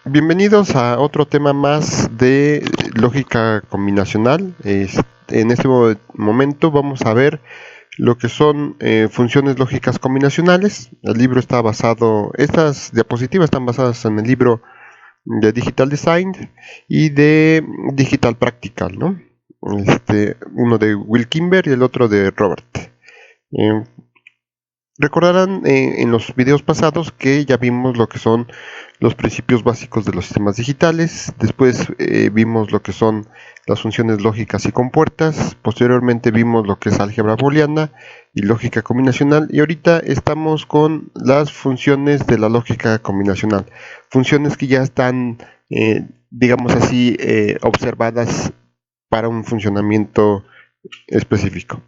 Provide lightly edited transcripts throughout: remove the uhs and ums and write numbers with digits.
Bienvenidos a otro tema más de lógica combinacional. En este momento vamos a ver lo que son funciones lógicas combinacionales. El libro está basado, estas diapositivas están basadas en el libro de Digital Design y de Digital Practical, ¿no? Uno de Will Kimber y el otro de Robert. Recordarán en los videos pasados que ya vimos lo que son los principios básicos de los sistemas digitales, después vimos lo que son las funciones lógicas y compuertas, posteriormente vimos lo que es álgebra booleana y lógica combinacional, y ahorita estamos con las funciones de la lógica combinacional, funciones que ya están, digamos así, observadas para un funcionamiento específico.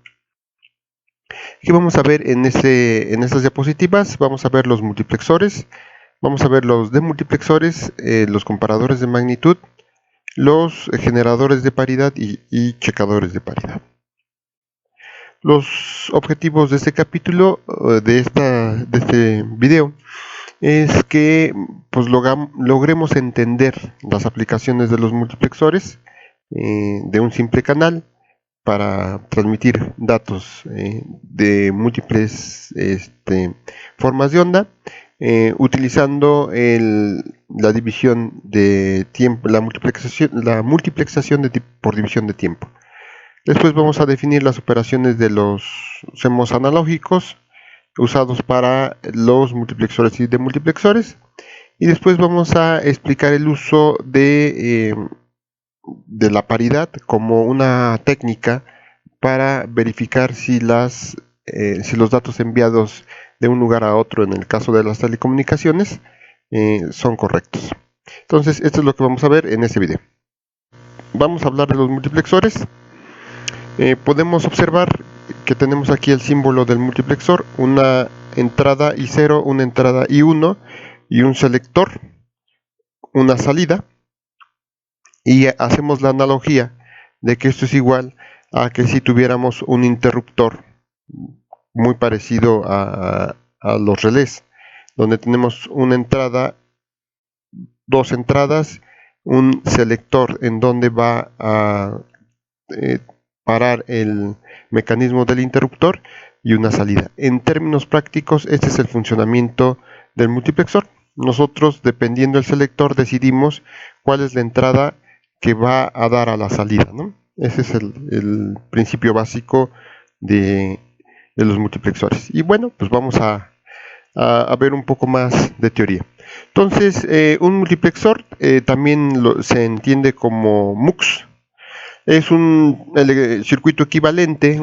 ¿Qué vamos a ver en estas diapositivas? Vamos a ver los multiplexores, vamos a ver los demultiplexores, los comparadores de magnitud, los generadores de paridad y checadores de paridad. Los objetivos de este capítulo, de este video, es que pues, logremos entender las aplicaciones de los multiplexores de un simple canal para transmitir datos de múltiples formas de onda, utilizando la división de tiempo, la multiplexación por división de tiempo. Después vamos a definir las operaciones de los CMOS analógicos usados para los multiplexores y demultiplexores, y después vamos a explicar el uso de la paridad como una técnica para verificar si los datos enviados de un lugar a otro, en el caso de las telecomunicaciones, son correctos. Entonces, esto es lo que vamos a ver en este video. Vamos a hablar de los multiplexores. Podemos observar que tenemos aquí el símbolo del multiplexor, una entrada I0, una entrada I1 y un selector, una salida. Y hacemos la analogía de que esto es igual a que si tuviéramos un interruptor muy parecido a los relés, donde tenemos una entrada, dos entradas, un selector en donde va a parar el mecanismo del interruptor y una salida. En términos prácticos, este es el funcionamiento del multiplexor. Nosotros, dependiendo del selector, decidimos cuál es la entrada que va a dar a la salida, ¿no? Ese es el principio básico de los multiplexores. Y bueno, pues vamos a ver un poco más de teoría. Entonces, un multiplexor también se entiende como MUX. Es un circuito equivalente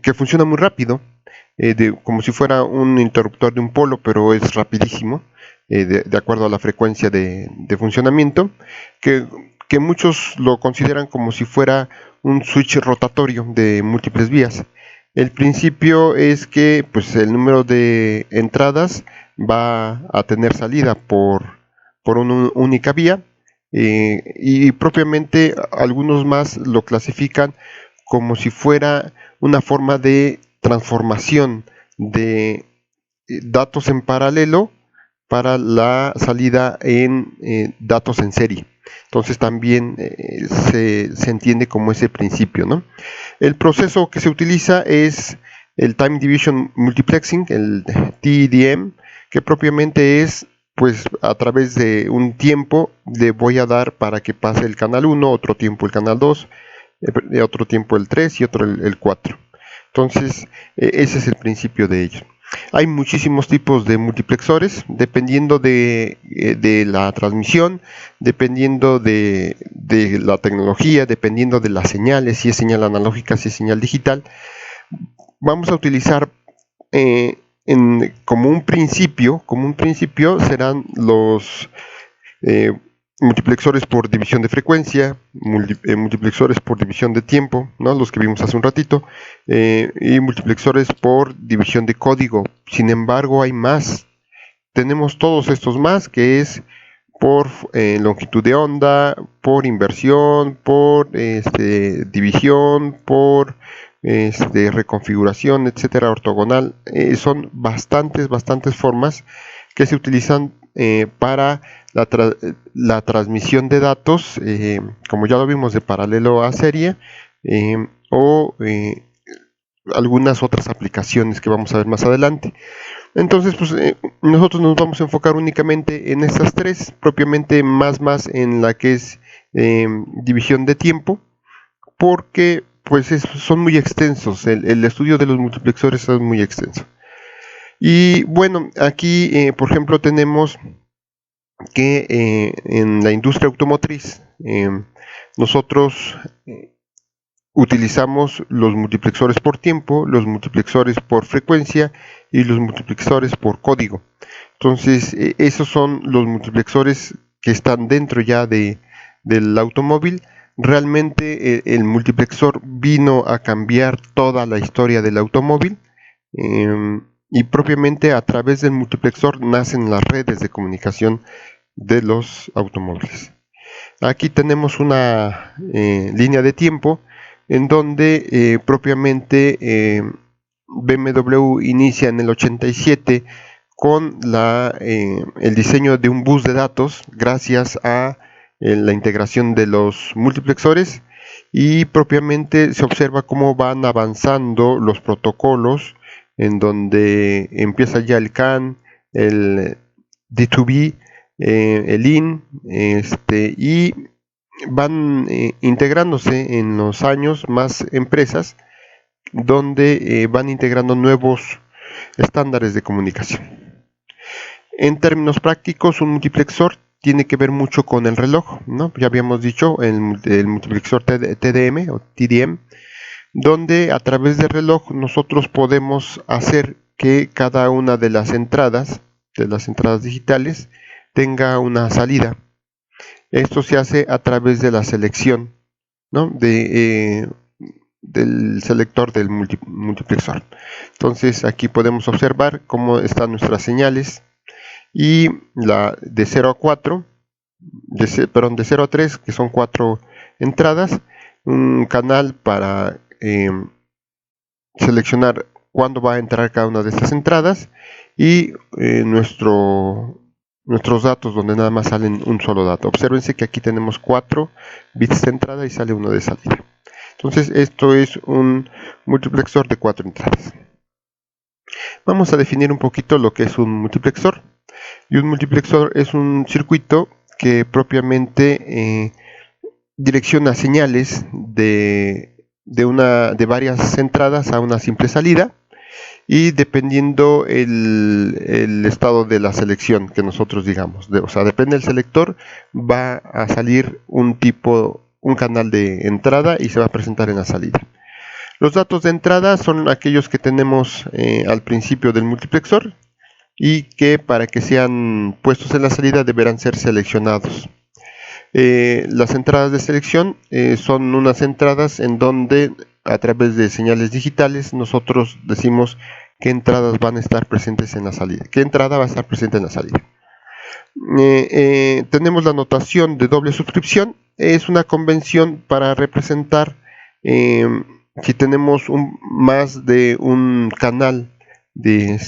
que funciona muy rápido, como si fuera un interruptor de un polo, pero es rapidísimo. De acuerdo a la frecuencia de funcionamiento, que muchos lo consideran como si fuera un switch rotatorio de múltiples vías. El principio es que pues, el número de entradas va a tener salida por una única vía, y propiamente algunos más lo clasifican como si fuera una forma de transformación de datos en paralelo para la salida en datos en serie. Entonces también se entiende como ese principio, ¿no? El proceso que se utiliza es el Time Division Multiplexing, el TDM, que propiamente es, pues a través de un tiempo le voy a dar para que pase el canal 1, otro tiempo el canal 2, otro tiempo el 3 y otro el 4. Entonces ese es el principio de ello. Hay muchísimos tipos de multiplexores, dependiendo de la transmisión, dependiendo de la tecnología, dependiendo de las señales, si es señal analógica, si es señal digital. Vamos a utilizar como un principio serán los multiplexores por división de frecuencia, multiplexores por división de tiempo, ¿no? Los que vimos hace un ratito, y multiplexores por división de código. Sin embargo, hay más. Tenemos todos estos más, que es por longitud de onda, por inversión, por división, por reconfiguración, etcétera, ortogonal. Son bastantes formas que se utilizan para la transmisión de datos, como ya lo vimos, de paralelo a serie, o algunas otras aplicaciones que vamos a ver más adelante. Entonces, pues nosotros nos vamos a enfocar únicamente en estas tres, propiamente más en la que es división de tiempo, porque pues son muy extensos. El estudio de los multiplexores es muy extenso. Y bueno, aquí por ejemplo tenemos que en la industria automotriz nosotros utilizamos los multiplexores por tiempo, los multiplexores por frecuencia y los multiplexores por código. Entonces esos son los multiplexores que están dentro ya del automóvil. Realmente el multiplexor vino a cambiar toda la historia del automóvil, y propiamente a través del multiplexor nacen las redes de comunicación de los automóviles. Aquí tenemos una línea de tiempo en donde propiamente BMW inicia en el 87 con el diseño de un bus de datos gracias a la integración de los multiplexores, y propiamente se observa cómo van avanzando los protocolos, en donde empieza ya el CAN, el D2B, el IN, y van integrándose en los años más empresas, donde van integrando nuevos estándares de comunicación. En términos prácticos, un multiplexor tiene que ver mucho con el reloj, ¿no? Ya habíamos dicho el multiplexor TDM o TDM, donde a través del reloj nosotros podemos hacer que cada una de las entradas digitales tenga una salida. Esto se hace a través de la selección, ¿no? del selector del multiplexor. Entonces aquí podemos observar cómo están nuestras señales, y de 0 a 4, de 0 a 3, que son 4 entradas, un canal para seleccionar cuándo va a entrar cada una de estas entradas, y nuestros datos, donde nada más salen un solo dato. Obsérvense que aquí tenemos 4 bits de entrada y sale 1 de salida. Entonces esto es un multiplexor de 4 entradas. Vamos a definir un poquito lo que es un multiplexor. Y un multiplexor es un circuito que propiamente direcciona señales de varias entradas a una simple salida, y dependiendo el estado de la selección que nosotros digamos, o sea, depende del selector, va a salir un canal de entrada y se va a presentar en la salida. Los datos de entrada son aquellos que tenemos al principio del multiplexor, y que para que sean puestos en la salida deberán ser seleccionados. Las entradas de selección son unas entradas en donde a través de señales digitales nosotros decimos qué entradas van a estar presentes en la salida, qué entrada va a estar presente en la salida. Tenemos la notación de doble suscripción. Es una convención para representar si tenemos más de un canal de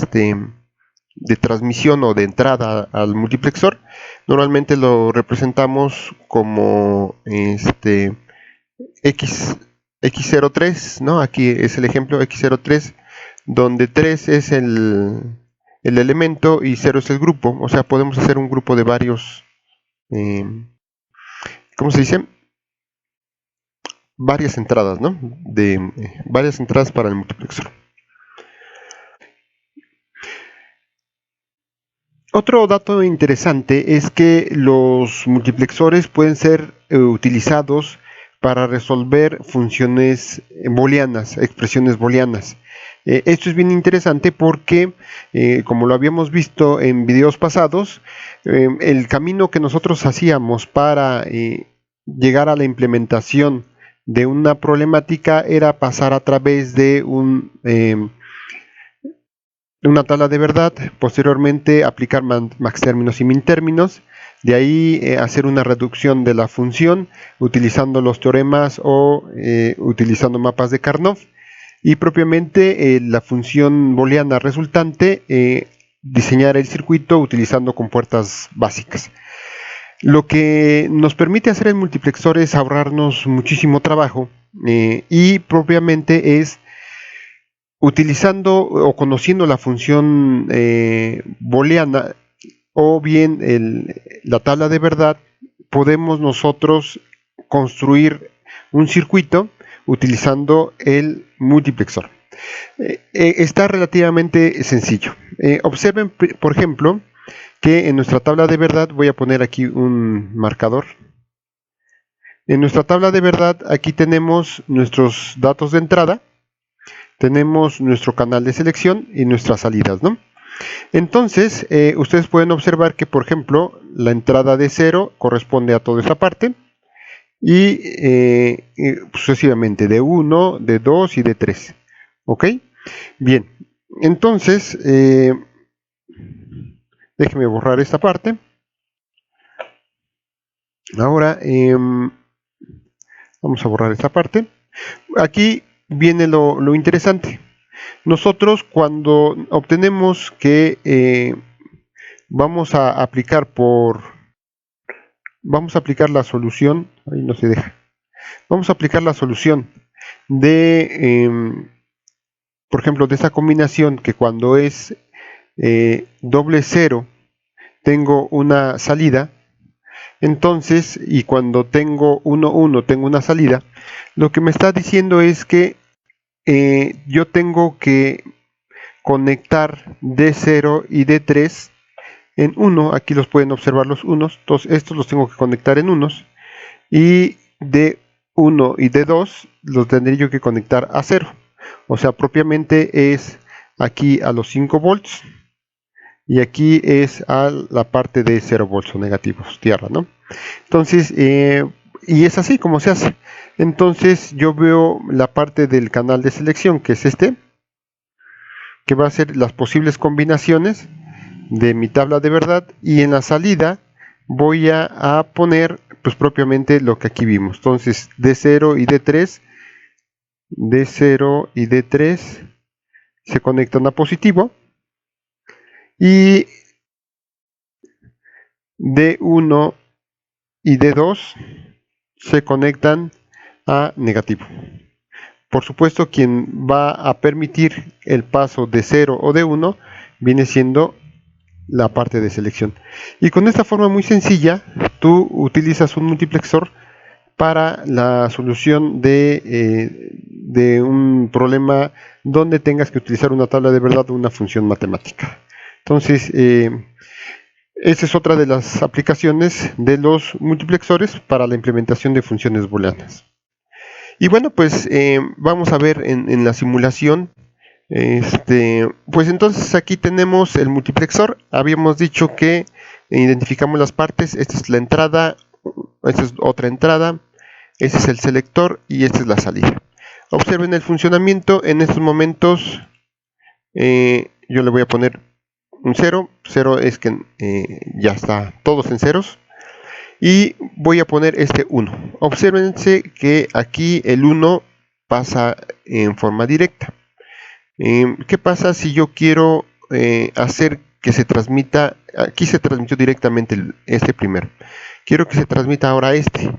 transmisión o de entrada al multiplexor. Normalmente lo representamos como X03, ¿no? Aquí es el ejemplo X03, donde 3 es el elemento y 0 es el grupo. O sea, podemos hacer un grupo de varios, ¿cómo se dice? Varias entradas, ¿no? Varias entradas para el multiplexor. Otro dato interesante es que los multiplexores pueden ser utilizados para resolver funciones booleanas, expresiones booleanas. Esto es bien interesante porque, como lo habíamos visto en videos pasados, el camino que nosotros hacíamos para llegar a la implementación de una problemática era pasar a través de una tabla de verdad, posteriormente aplicar max términos y min términos, de ahí hacer una reducción de la función utilizando los teoremas o utilizando mapas de Karnoff, y propiamente la función booleana resultante diseñar el circuito utilizando compuertas básicas. Lo que nos permite hacer el multiplexor es ahorrarnos muchísimo trabajo y propiamente es utilizando o conociendo la función booleana o bien la tabla de verdad, podemos nosotros construir un circuito utilizando el multiplexor. Está relativamente sencillo. Observen, por ejemplo, que en nuestra tabla de verdad, voy a poner aquí un marcador. En nuestra tabla de verdad, aquí tenemos nuestros datos de entrada, tenemos nuestro canal de selección y nuestras salidas, ¿no? Entonces, ustedes pueden observar que, por ejemplo, la entrada de 0 corresponde a toda esta parte y sucesivamente de 1, de 2 y de 3. ¿Ok? Bien, entonces, déjenme borrar esta parte. Ahora, vamos a borrar esta parte. Aquí viene lo interesante. Nosotros cuando obtenemos que vamos a aplicar la solución, ahí no se deja, vamos a aplicar la solución de, por ejemplo, de esta combinación que cuando es doble 0 tengo una salida, entonces, y cuando tengo 1, 1 tengo una salida, lo que me está diciendo es que yo tengo que conectar D0 y D3 en 1, aquí los pueden observar los unos, entonces estos los tengo que conectar en unos, y D1 y D2 los tendré yo que conectar a 0, o sea, propiamente es aquí a los 5 volts, y aquí es a la parte de 0 volts o negativos, tierra, ¿no? Entonces, y es así como se hace. Entonces yo veo la parte del canal de selección, que es este, que va a ser las posibles combinaciones de mi tabla de verdad, y en la salida voy a poner pues propiamente lo que aquí vimos. Entonces D0 y D3, D0 y D3 se conectan a positivo y D1 y D2 se conectan a negativo. Por supuesto, quien va a permitir el paso de 0 o de 1 viene siendo la parte de selección. Y con esta forma muy sencilla, tú utilizas un multiplexor para la solución de un problema donde tengas que utilizar una tabla de verdad o una función matemática. Entonces, esa es otra de las aplicaciones de los multiplexores para la implementación de funciones booleanas. Y bueno, pues vamos a ver en la simulación. Pues entonces aquí tenemos el multiplexor. Habíamos dicho que identificamos las partes. Esta es la entrada, esta es otra entrada, este es el selector y esta es la salida. Observen el funcionamiento. En estos momentos yo le voy a poner un 0. 0 es que ya está todos en ceros. Y voy a poner este 1. Obsérvense que aquí el 1 pasa en forma directa. ¿Qué pasa si yo quiero hacer que se transmita? Aquí se transmitió directamente este primero. Quiero que se transmita ahora este.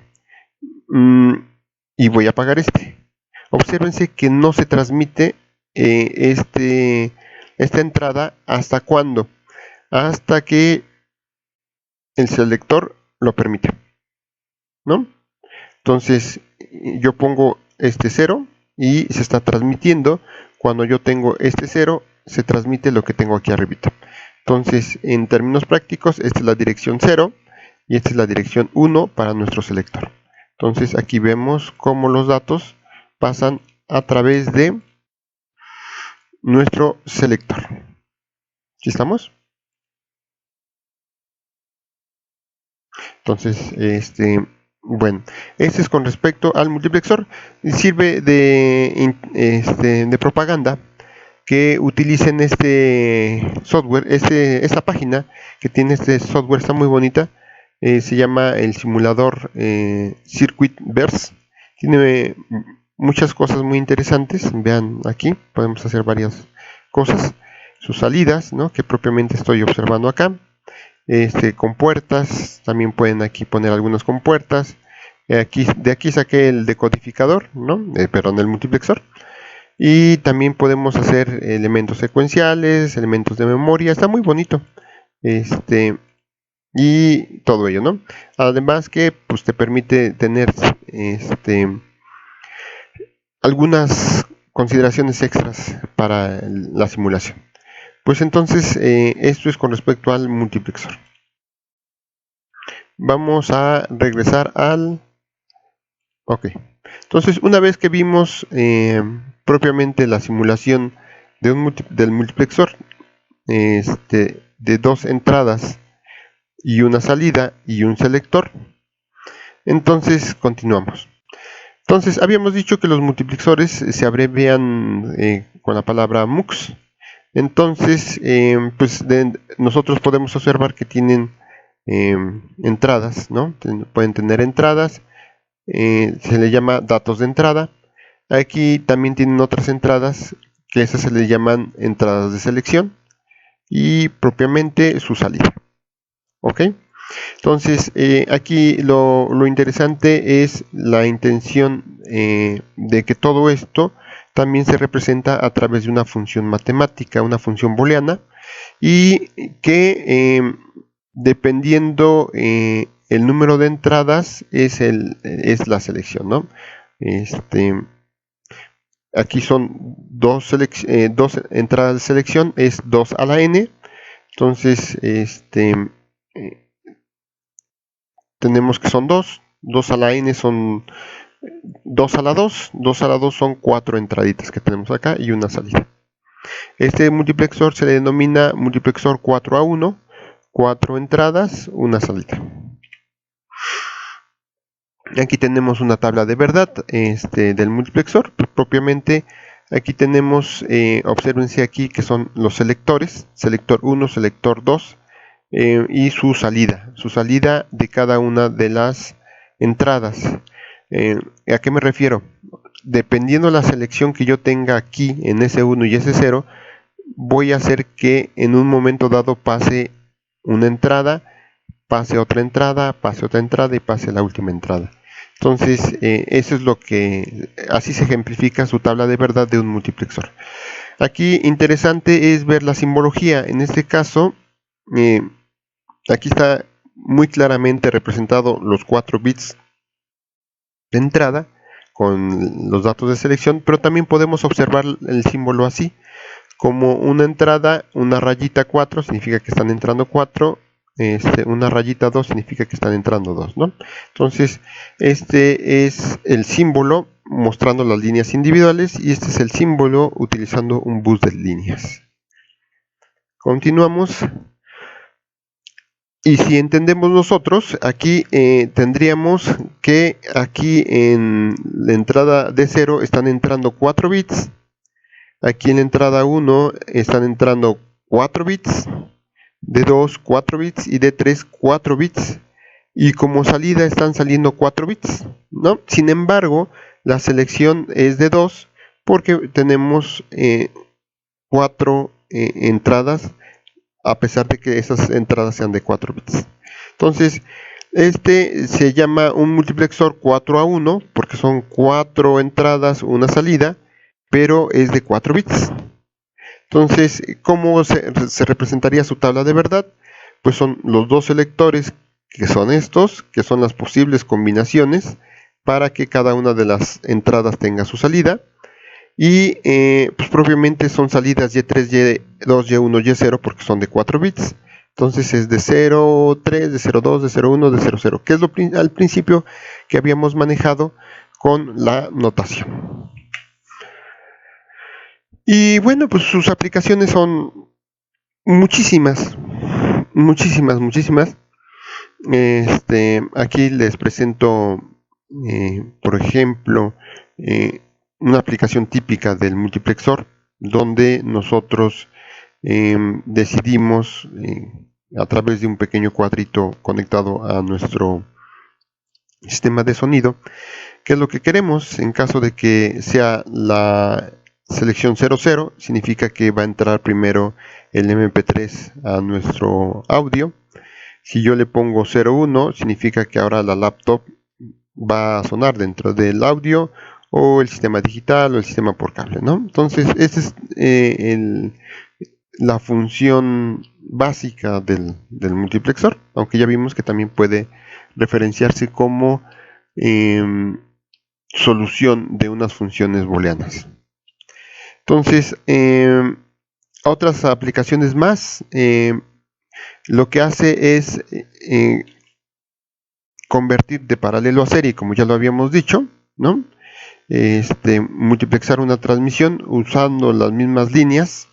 Y voy a apagar este. Obsérvense que no se transmite esta entrada. ¿Hasta cuándo? Hasta que el selector lo permite, ¿no? Entonces yo pongo este 0 y se está transmitiendo. Cuando yo tengo este 0 se transmite lo que tengo aquí arribita. Entonces, en términos prácticos, esta es la dirección 0 y esta es la dirección 1 para nuestro selector. Entonces aquí vemos cómo los datos pasan a través de nuestro selector. ¿Sí estamos? Entonces, bueno, este es con respecto al multiplexor. Sirve de propaganda que utilicen este software, esta página que tiene este software, está muy bonita. Se llama el simulador Circuitverse. Tiene muchas cosas muy interesantes. Vean aquí, podemos hacer varias cosas. sus salidas, ¿no? Que propiamente estoy observando acá. Compuertas, también pueden aquí poner algunas compuertas. De aquí saqué el decodificador, ¿no? Perdón, el multiplexor. Y también podemos hacer elementos secuenciales, elementos de memoria. Está muy bonito. Y todo ello, ¿no? Además que pues te permite tener algunas consideraciones extras para la simulación. Pues entonces esto es con respecto al multiplexor. Vamos a regresar al... Ok. Entonces, una vez que vimos propiamente la simulación del multiplexor, de dos entradas y una salida y un selector, entonces continuamos. Entonces, habíamos dicho que los multiplexores se abrevian con la palabra MUX. Entonces, nosotros podemos observar que tienen entradas, ¿no? Pueden tener entradas. Se le llama datos de entrada. Aquí también tienen otras entradas, que esas se le llaman entradas de selección, y propiamente su salida. ¿Ok? Entonces, aquí lo interesante es la intención de que todo esto también se representa a través de una función matemática, una función booleana, y que dependiendo el número de entradas es la selección, ¿no? Aquí son dos entradas de selección, es 2 a la n. Entonces, tenemos que son 2 a la n son 2 a la 2, 2 a la 2 son 4 entraditas que tenemos acá y una salida. Este multiplexor se le denomina multiplexor 4 a 1, 4 entradas, una salida. Aquí tenemos una tabla de verdad del multiplexor. Propiamente aquí tenemos, obsérvense aquí que son los selectores, selector 1, selector 2 y su salida de cada una de las entradas. ¿A qué me refiero? Dependiendo la selección que yo tenga aquí en S1 y S0, voy a hacer que en un momento dado pase una entrada, pase otra entrada y pase la última entrada. Entonces, eso es lo que, así se ejemplifica su tabla de verdad de un multiplexor. Aquí interesante es ver la simbología. En este caso, aquí está muy claramente representado los 4 bits de entrada con los datos de selección, pero también podemos observar el símbolo así, como una entrada, una rayita 4 significa que están entrando 4, una rayita 2 significa que están entrando 2, ¿no? Entonces, este es el símbolo mostrando las líneas individuales y este es el símbolo utilizando un bus de líneas. Continuamos. Y si entendemos nosotros, aquí tendríamos que aquí en la entrada de 0 están entrando 4 bits. Aquí en la entrada 1 están entrando 4 bits. De 2, 4 bits. Y de 3, 4 bits. Y como salida están saliendo 4 bits, ¿no? Sin embargo, la selección es de 2 porque tenemos 4 entradas, a pesar de que esas entradas sean de 4 bits. Entonces, este se llama un multiplexor 4 a 1 porque son 4 entradas, una salida, pero es de 4 bits. Entonces, ¿cómo se representaría su tabla de verdad? Pues son los dos selectores, que son estos, que son las posibles combinaciones para que cada una de las entradas tenga su salida. Y pues propiamente son salidas Y3, Y2, Y1, Y0 porque son de 4 bits. Entonces es de 0, 3, de 0, 2, de 0, 1, de 0, 0, que es al principio que habíamos manejado con la notación. Y bueno, pues sus aplicaciones son muchísimas. Aquí les presento, por ejemplo, una aplicación típica del multiplexor, donde nosotros decidimos a través de un pequeño cuadrito conectado a nuestro sistema de sonido, qué es lo que queremos en caso de que sea la selección 00 significa que va a entrar primero el MP3 a nuestro audio. Si yo le pongo 01 significa que ahora la laptop va a sonar dentro del audio o el sistema digital o el sistema por cable, ¿no? Entonces esa es la función básica del multiplexor, aunque ya vimos que también puede referenciarse como solución de unas funciones booleanas. Entonces, otras aplicaciones más, lo que hace es convertir de paralelo a serie, como ya lo habíamos dicho, ¿no? Multiplexar una transmisión usando las mismas líneas,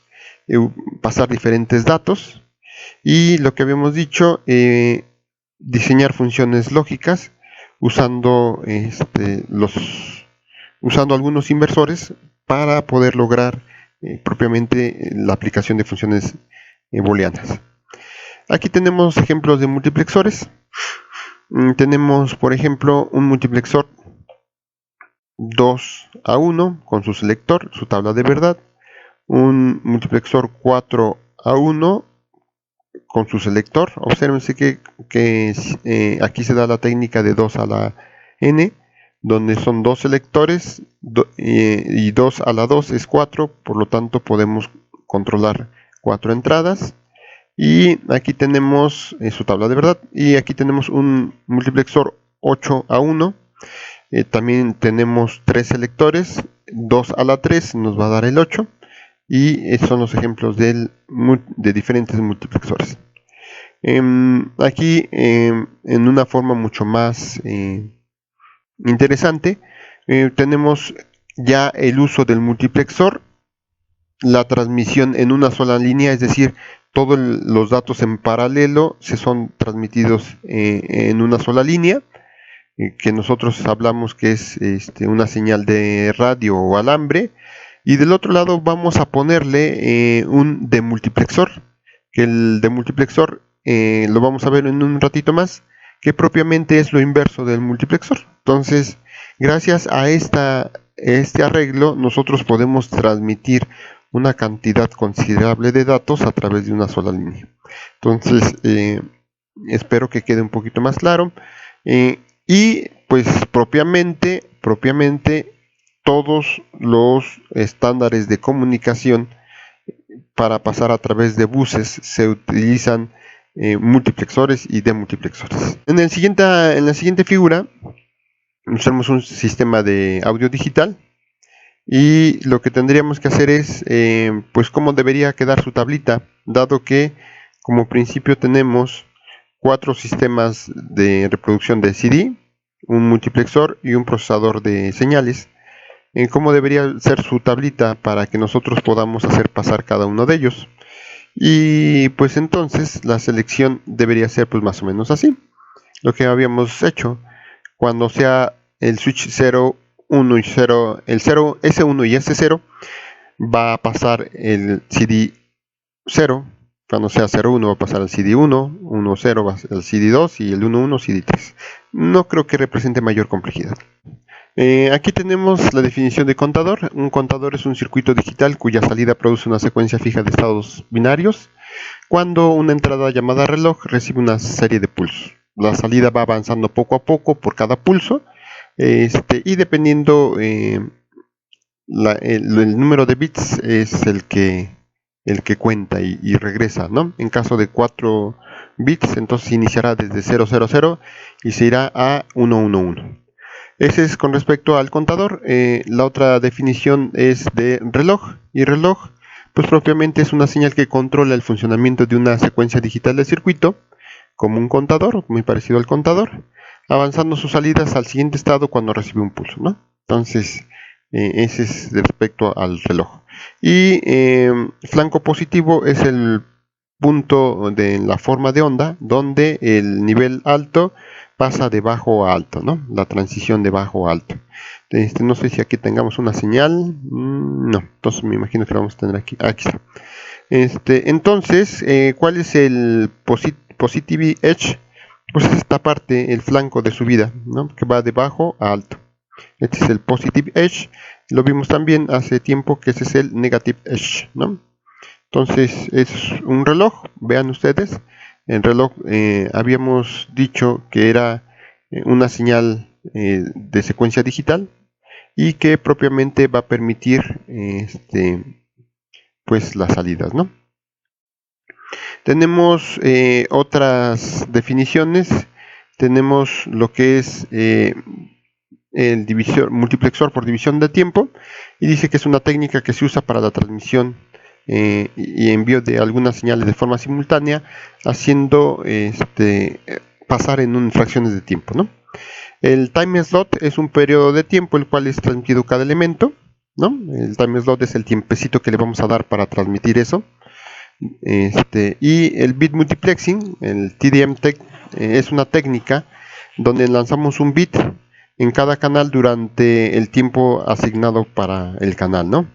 pasar diferentes datos, y lo que habíamos dicho, diseñar funciones lógicas usando usando algunos inversores para poder lograr propiamente la aplicación de funciones booleanas. Aquí tenemos ejemplos de multiplexores. Tenemos, por ejemplo, un multiplexor 2 a 1 con su selector, su tabla de verdad. Un multiplexor 4 a 1 con su selector. Obsérvense que aquí se da la técnica de 2 a la n, donde son dos selectores y 2 a la 2 es 4, por lo tanto podemos controlar 4 entradas. Y aquí tenemos su tabla de verdad, y aquí tenemos un multiplexor 8 a 1. También tenemos 3 selectores, 2 a la 3 nos va a dar el 8, y son los ejemplos de diferentes multiplexores. Aquí, en una forma mucho más interesante, tenemos ya el uso del multiplexor, la transmisión en una sola línea, es decir, todos los datos en paralelo se son transmitidos en una sola línea, que nosotros hablamos que es una señal de radio o alambre, y del otro lado vamos a ponerle un demultiplexor, que el demultiplexor lo vamos a ver en un ratito más, que propiamente es lo inverso del multiplexor. Entonces, gracias a este arreglo, nosotros podemos transmitir una cantidad considerable de datos a través de una sola línea. Entonces, espero que quede un poquito más claro. Y pues propiamente todos los estándares de comunicación para pasar a través de buses se utilizan multiplexores y demultiplexores. En la siguiente figura usamos un sistema de audio digital, y lo que tendríamos que hacer es pues cómo debería quedar su tablita, dado que como principio tenemos 4 sistemas de reproducción de CD, un multiplexor y un procesador de señales. Cómo debería ser su tablita para que nosotros podamos hacer pasar cada uno de ellos. Y pues entonces la selección debería ser pues más o menos así, lo que habíamos hecho. Cuando sea el switch 0, 1 y 0, el 0, S1 y S0, va a pasar el CD 0. Cuando sea 0,1 va a pasar al CD1, 1,0 va al CD2 y el 1,1 CD3. No creo que represente mayor complejidad. Aquí tenemos la definición de contador. Un contador es un circuito digital cuya salida produce una secuencia fija de estados binarios, cuando una entrada llamada reloj recibe una serie de pulsos. La salida va avanzando poco a poco por cada pulso, y dependiendo el número de bits es el que cuenta y regresa, ¿no? En caso de 4 bits, entonces iniciará desde 000 y se irá a 111. Ese es con respecto al contador. La otra definición es de reloj, y reloj pues propiamente es una señal que controla el funcionamiento de una secuencia digital de circuito, como un contador, muy parecido al contador, avanzando sus salidas al siguiente estado cuando recibe un pulso, ¿no? Entonces, ese es respecto al reloj. Y flanco positivo es el punto de la forma de onda donde el nivel alto pasa de bajo a alto, ¿no? La transición de bajo a alto. No sé si aquí tengamos una señal. No, entonces me imagino que la vamos a tener aquí. Aquí está. Entonces, ¿cuál es el positive edge? Pues es esta parte, el flanco de subida, ¿no? Que va de bajo a alto. Este es el positive edge. lo vimos también hace tiempo, que ese es el negative edge, ¿no? Entonces es un reloj, vean ustedes, el reloj habíamos dicho que era una señal de secuencia digital y que propiamente va a permitir pues las salidas, ¿no? Tenemos otras definiciones. Tenemos lo que es el multiplexor por división de tiempo, y dice que es una técnica que se usa para la transmisión y envío de algunas señales de forma simultánea, haciendo pasar en fracciones de tiempo, ¿no? El time slot es un periodo de tiempo el cual es transmitido cada elemento, ¿no? El time slot es el tiempecito que le vamos a dar para transmitir eso. Y el bit multiplexing, el TDM es una técnica donde lanzamos un bit en cada canal durante el tiempo asignado para el canal, ¿no?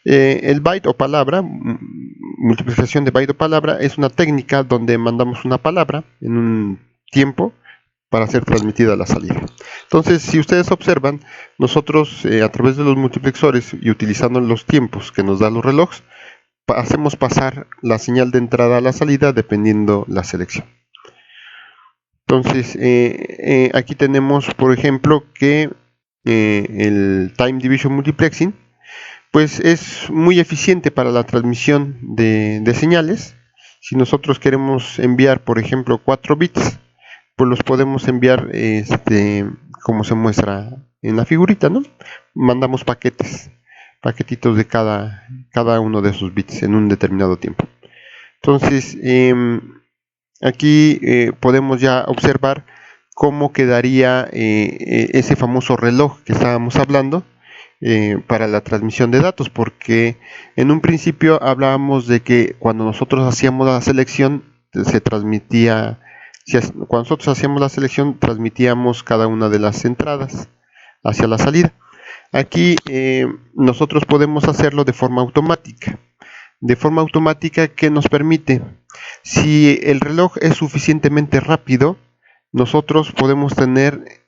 El byte o palabra, multiplicación de byte o palabra, es una técnica donde mandamos una palabra en un tiempo para ser transmitida a la salida. Entonces, si ustedes observan, nosotros a través de los multiplexores y utilizando los tiempos que nos dan los relojes, hacemos pasar la señal de entrada a la salida dependiendo la selección. Entonces, aquí tenemos, por ejemplo, que el Time Division Multiplexing pues es muy eficiente para la transmisión de señales. Si nosotros queremos enviar, por ejemplo, 4 bits, pues los podemos enviar como se muestra en la figurita, ¿no? Mandamos paquetitos de cada uno de esos bits en un determinado tiempo. Entonces, aquí podemos ya observar cómo quedaría ese famoso reloj que estábamos hablando para la transmisión de datos, porque en un principio hablábamos de que cuando nosotros hacíamos la selección se transmitía, cuando nosotros hacíamos la selección transmitíamos cada una de las entradas hacia la salida. Aquí nosotros podemos hacerlo de forma automática. De forma automática, que nos permite, si el reloj es suficientemente rápido, nosotros podemos tener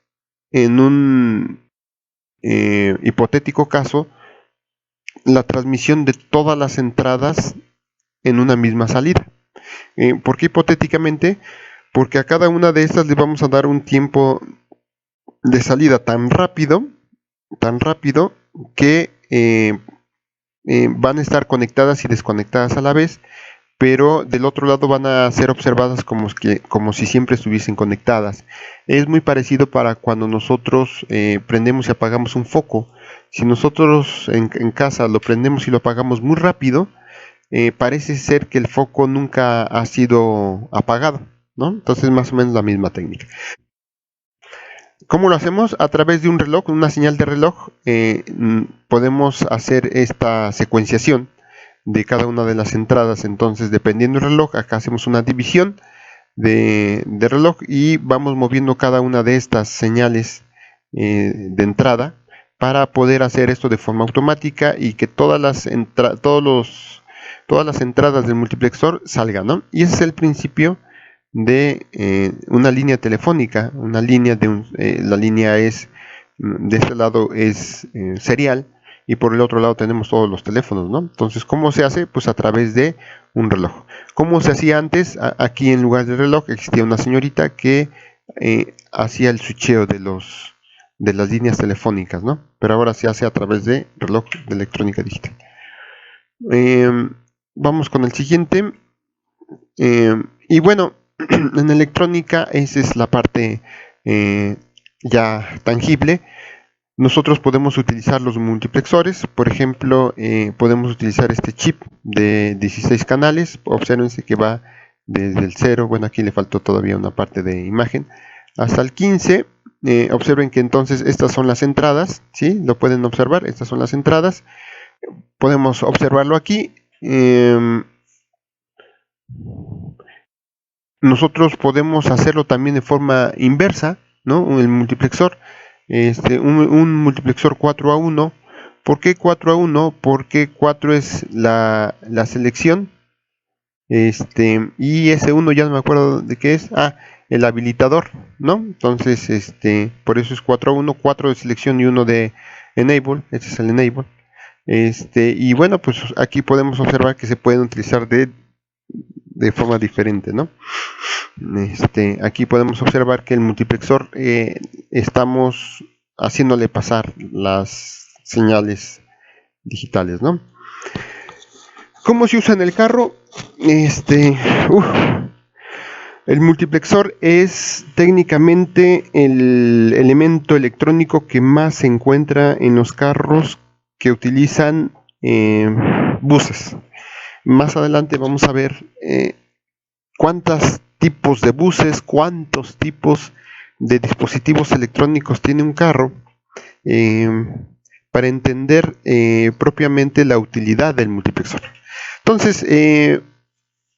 en un hipotético caso la transmisión de todas las entradas en una misma salida. ¿Por qué hipotéticamente? Porque a cada una de estas le vamos a dar un tiempo de salida tan rápido que van a estar conectadas y desconectadas a la vez, pero del otro lado van a ser observadas como si siempre estuviesen conectadas. Es muy parecido para cuando nosotros prendemos y apagamos un foco. Si nosotros en casa lo prendemos y lo apagamos muy rápido, parece ser que el foco nunca ha sido apagado, ¿no? Entonces más o menos la misma técnica. ¿Cómo lo hacemos? A través de un reloj, una señal de reloj, podemos hacer esta secuenciación de cada una de las entradas. Entonces, dependiendo del reloj, acá hacemos una división de reloj y vamos moviendo cada una de estas señales de entrada para poder hacer esto de forma automática y que todas las entradas del multiplexor salgan, ¿no? Y ese es el principio de una línea telefónica. Una línea la línea es de este lado es serial y por el otro lado tenemos todos los teléfonos, ¿no? Entonces, ¿cómo se hace? Pues a través de un reloj. ¿Cómo se hacía antes? Aquí en lugar del reloj existía una señorita que hacía el switcheo de las líneas telefónicas, ¿no? Pero ahora se hace a través de reloj de electrónica digital. Vamos con el siguiente. Y bueno, en electrónica esa es la parte ya tangible. Nosotros podemos utilizar los multiplexores. Por ejemplo, podemos utilizar este chip de 16 canales. Obsérvense que va desde el 0, bueno, aquí le faltó todavía una parte de imagen, hasta el 15. Observen que entonces estas son las entradas, ¿sí? Lo pueden observar, estas son las entradas. Podemos observarlo aquí. Nosotros podemos hacerlo también de forma inversa, ¿no? El multiplexor, un multiplexor 4 a 1. ¿Por qué 4 a 1? Porque 4 es la selección, y ese 1 ya no me acuerdo de qué es, el habilitador, ¿no? Entonces, por eso es 4 a 1, 4 de selección y 1 de enable, este es el enable. Y bueno, pues aquí podemos observar que se pueden utilizar de forma diferente, ¿no? Aquí podemos observar que el multiplexor estamos haciéndole pasar las señales digitales, ¿no? ¿Cómo se usa en el carro? El multiplexor es técnicamente el elemento electrónico que más se encuentra en los carros que utilizan buses. Más adelante vamos a ver cuántos tipos de buses, cuántos tipos de dispositivos electrónicos tiene un carro, para entender propiamente la utilidad del multiplexor. Entonces,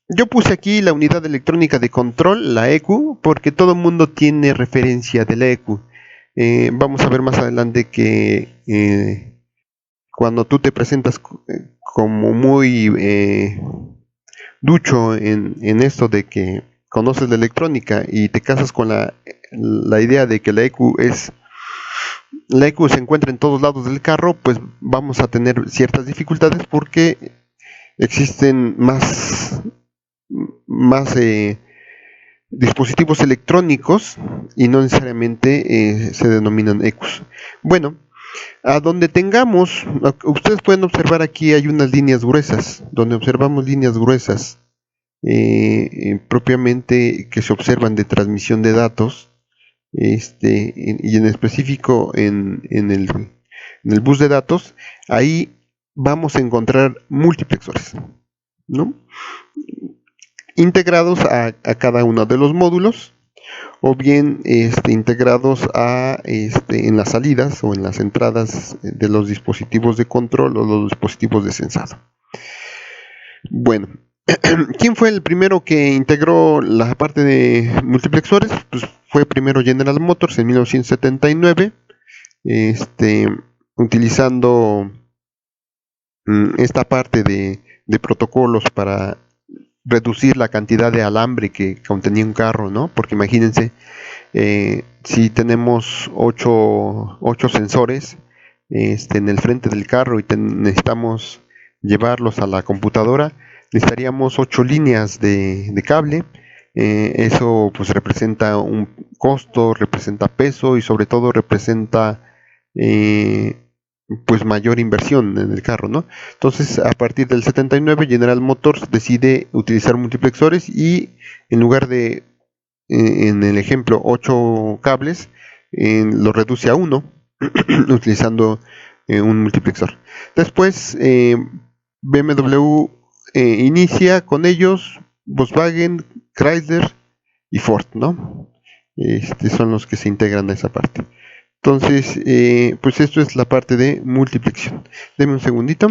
yo puse aquí la unidad electrónica de control, la ECU, porque todo el mundo tiene referencia de la ECU. Vamos a ver más adelante que cuando tú te presentas como muy ducho en esto de que conoces la electrónica y te casas con la idea de que la ECU se encuentra en todos lados del carro, pues vamos a tener ciertas dificultades porque existen más dispositivos electrónicos y no necesariamente se denominan ECUs. Bueno, a donde tengamos, ustedes pueden observar aquí hay unas líneas gruesas, donde observamos líneas gruesas propiamente que se observan de transmisión de datos, y en específico en el bus de datos, ahí vamos a encontrar multiplexores, ¿no? Integrados a cada uno de los módulos, o bien integrados en las salidas o en las entradas de los dispositivos de control o los dispositivos de sensado. Bueno, ¿quién fue el primero que integró la parte de multiplexores? Pues fue primero General Motors en 1979, utilizando esta parte de protocolos para reducir la cantidad de alambre que contenía un carro, ¿no? Porque imagínense, si tenemos 8 sensores en el frente del carro y necesitamos llevarlos a la computadora, necesitaríamos 8 líneas de cable. Eso pues representa un costo, representa peso y sobre todo representa pues mayor inversión en el carro, ¿no? Entonces, a partir del 79, General Motors decide utilizar multiplexores y en lugar de, en el ejemplo, 8 cables, lo reduce a 1, utilizando un multiplexor. Después, BMW inicia con ellos, Volkswagen, Chrysler y Ford, ¿no? Son los que se integran a esa parte. Entonces, pues esto es la parte de multiplexión. Deme un segundito.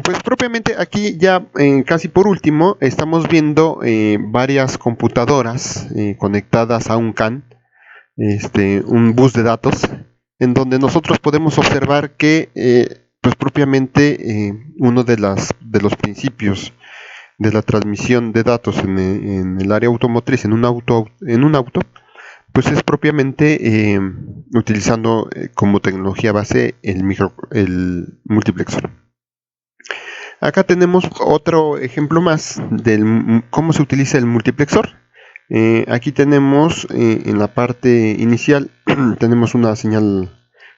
Pues propiamente aquí ya casi por último estamos viendo varias computadoras conectadas a un CAN, un bus de datos, en donde nosotros podemos observar que pues propiamente uno de los principios de la transmisión de datos en el área automotriz, en un auto, pues es propiamente utilizando como tecnología base el multiplexor. Acá tenemos otro ejemplo más de cómo se utiliza el multiplexor. Aquí tenemos en la parte inicial tenemos una señal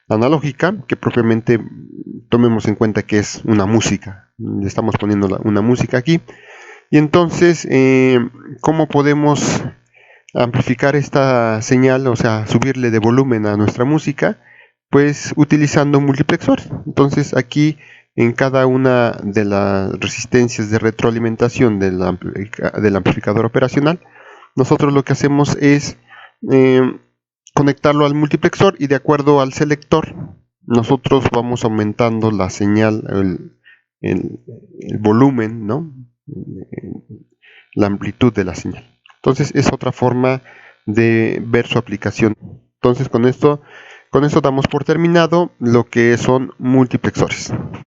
analógica que propiamente tomemos en cuenta que es una música. Le estamos poniendo una música aquí. Y entonces, ¿cómo podemos amplificar esta señal? O sea, subirle de volumen a nuestra música, pues utilizando un multiplexor. Entonces aquí en cada una de las resistencias de retroalimentación del amplificador operacional, nosotros lo que hacemos es conectarlo al multiplexor y de acuerdo al selector, nosotros vamos aumentando la señal, el volumen, ¿no? La amplitud de la señal. Entonces es otra forma de ver su aplicación. Entonces con esto damos por terminado lo que son multiplexores.